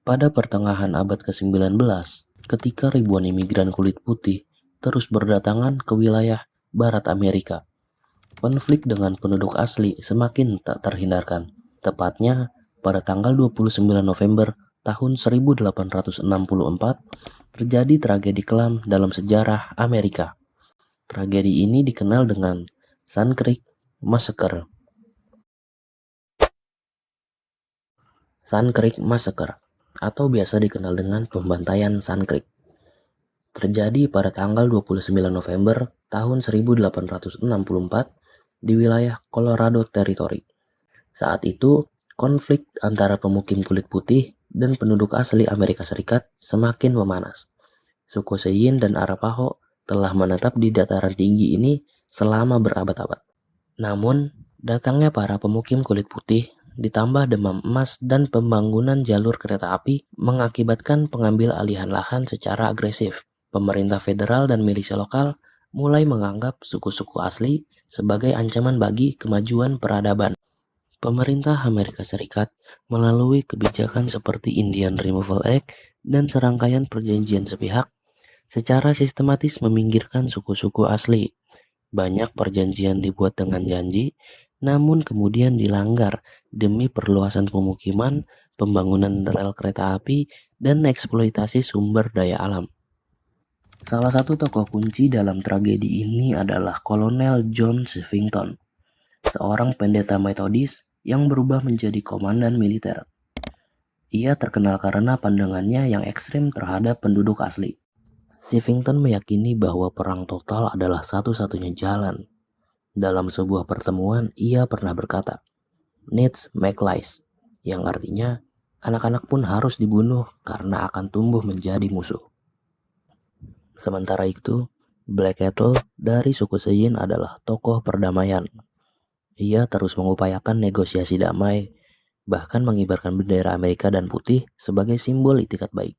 Pada pertengahan abad ke-19, ketika ribuan imigran kulit putih terus berdatangan ke wilayah barat Amerika, konflik dengan penduduk asli semakin tak terhindarkan. Tepatnya pada tanggal 29 November tahun 1864, terjadi tragedi kelam dalam sejarah Amerika. Tragedi ini dikenal dengan Sand Creek Massacre. Sand Creek Massacre, atau biasa dikenal dengan pembantaian Sand Creek, terjadi pada tanggal 29 November tahun 1864 di wilayah Colorado Territory. Saat itu, konflik antara pemukim kulit putih dan penduduk asli Amerika Serikat semakin memanas. Suku Cheyenne dan Arapaho telah menetap di dataran tinggi ini selama berabad-abad. Namun, datangnya para pemukim kulit putih ditambah demam emas dan pembangunan jalur kereta api mengakibatkan pengambil alihan lahan secara agresif. Pemerintah federal dan milisi lokal mulai menganggap suku-suku asli sebagai ancaman bagi kemajuan peradaban. Pemerintah Amerika Serikat melalui kebijakan seperti Indian Removal Act dan serangkaian perjanjian sepihak secara sistematis meminggirkan suku-suku asli. Banyak perjanjian dibuat dengan janji, namun kemudian dilanggar demi perluasan pemukiman, pembangunan rel kereta api, dan eksploitasi sumber daya alam. Salah satu tokoh kunci dalam tragedi ini adalah Kolonel John Shivington, seorang pendeta Metodis yang berubah menjadi komandan militer. Ia terkenal karena pandangannya yang ekstrim terhadap penduduk asli. Shivington meyakini bahwa perang total adalah satu-satunya jalan. Dalam sebuah pertemuan, ia pernah berkata, "Needs make lies," yang artinya anak-anak pun harus dibunuh karena akan tumbuh menjadi musuh. Sementara itu, Black Kettle dari suku Cheyenne adalah tokoh perdamaian. Ia terus mengupayakan negosiasi damai, bahkan mengibarkan bendera Amerika dan putih sebagai simbol itikat baik.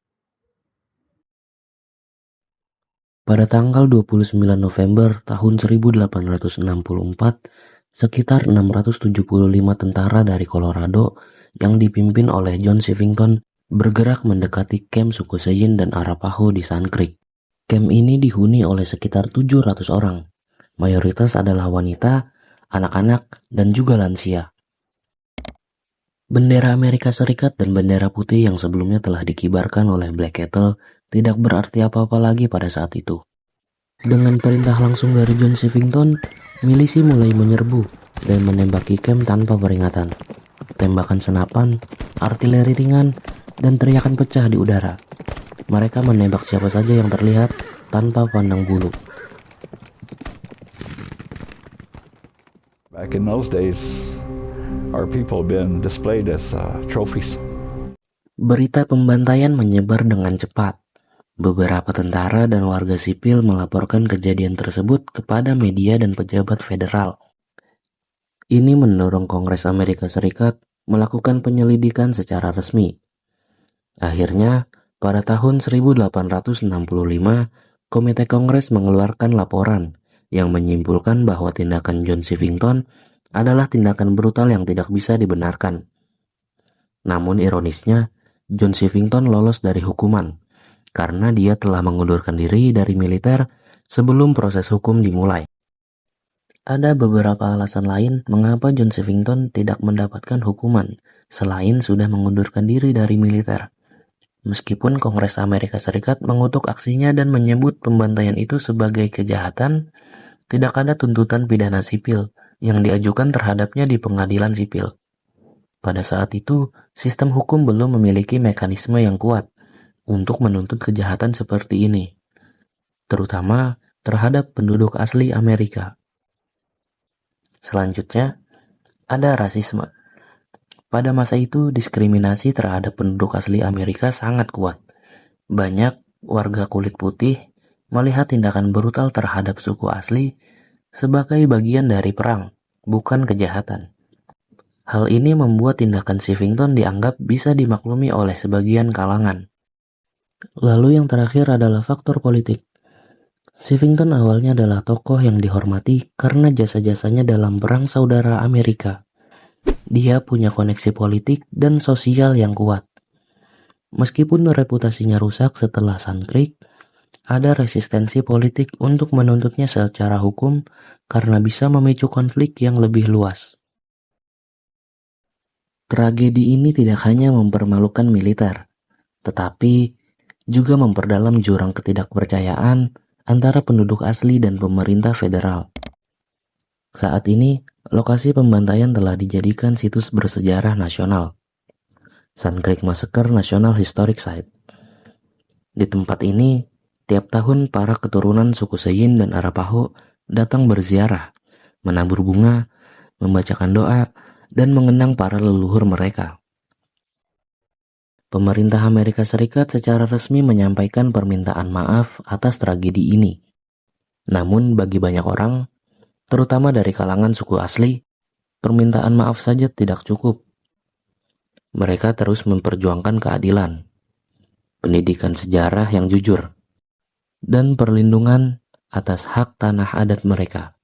Pada tanggal 29 November tahun 1864, sekitar 675 tentara dari Colorado yang dipimpin oleh John Shivington bergerak mendekati kamp suku Cheyenne dan Arapaho di Sand Creek. Kamp ini dihuni oleh sekitar 700 orang. Mayoritas adalah wanita, anak-anak, dan juga lansia. Bendera Amerika Serikat dan bendera putih yang sebelumnya telah dikibarkan oleh Black Kettle tidak berarti apa-apa lagi pada saat itu. Dengan perintah langsung dari John Shivington, milisi mulai menyerbu dan menembaki kamp tanpa peringatan. Tembakan senapan, artileri ringan, dan teriakan pecah di udara. Mereka menembak siapa saja yang terlihat tanpa pandang bulu. Back in those days, our people been displayed as trophies. Berita pembantaian menyebar dengan cepat. Beberapa tentara dan warga sipil melaporkan kejadian tersebut kepada media dan pejabat federal. Ini mendorong Kongres Amerika Serikat melakukan penyelidikan secara resmi. Akhirnya, pada tahun 1865, Komite Kongres mengeluarkan laporan yang menyimpulkan bahwa tindakan John Shivington adalah tindakan brutal yang tidak bisa dibenarkan. Namun ironisnya, John Shivington lolos dari hukuman karena dia telah mengundurkan diri dari militer sebelum proses hukum dimulai. Ada beberapa alasan lain mengapa John Shivington tidak mendapatkan hukuman selain sudah mengundurkan diri dari militer. Meskipun Kongres Amerika Serikat mengutuk aksinya dan menyebut pembantaian itu sebagai kejahatan, tidak ada tuntutan pidana sipil yang diajukan terhadapnya di pengadilan sipil. Pada saat itu, sistem hukum belum memiliki mekanisme yang kuat untuk menuntut kejahatan seperti ini, terutama terhadap penduduk asli Amerika. Selanjutnya, ada rasisme. Pada masa itu, diskriminasi terhadap penduduk asli Amerika sangat kuat. Banyak warga kulit putih melihat tindakan brutal terhadap suku asli sebagai bagian dari perang, bukan kejahatan. Hal ini membuat tindakan Shivington dianggap bisa dimaklumi oleh sebagian kalangan. Lalu yang terakhir adalah faktor politik. Shivington awalnya adalah tokoh yang dihormati karena jasa-jasanya dalam Perang Saudara Amerika. Dia punya koneksi politik dan sosial yang kuat. Meskipun reputasinya rusak setelah Sun Creek, ada resistensi politik untuk menuntutnya secara hukum karena bisa memicu konflik yang lebih luas. Tragedi ini tidak hanya mempermalukan militer, tetapi juga memperdalam jurang ketidakpercayaan antara penduduk asli dan pemerintah federal. Saat ini, lokasi pembantaian telah dijadikan situs bersejarah nasional, Sun Creek Massacre National Historic Site. Di tempat ini, tiap tahun para keturunan suku Seyin dan Arapaho datang berziarah, menabur bunga, membacakan doa, dan mengenang para leluhur mereka. Pemerintah Amerika Serikat secara resmi menyampaikan permintaan maaf atas tragedi ini. Namun bagi banyak orang, terutama dari kalangan suku asli, permintaan maaf saja tidak cukup. Mereka terus memperjuangkan keadilan, pendidikan sejarah yang jujur, dan perlindungan atas hak tanah adat mereka.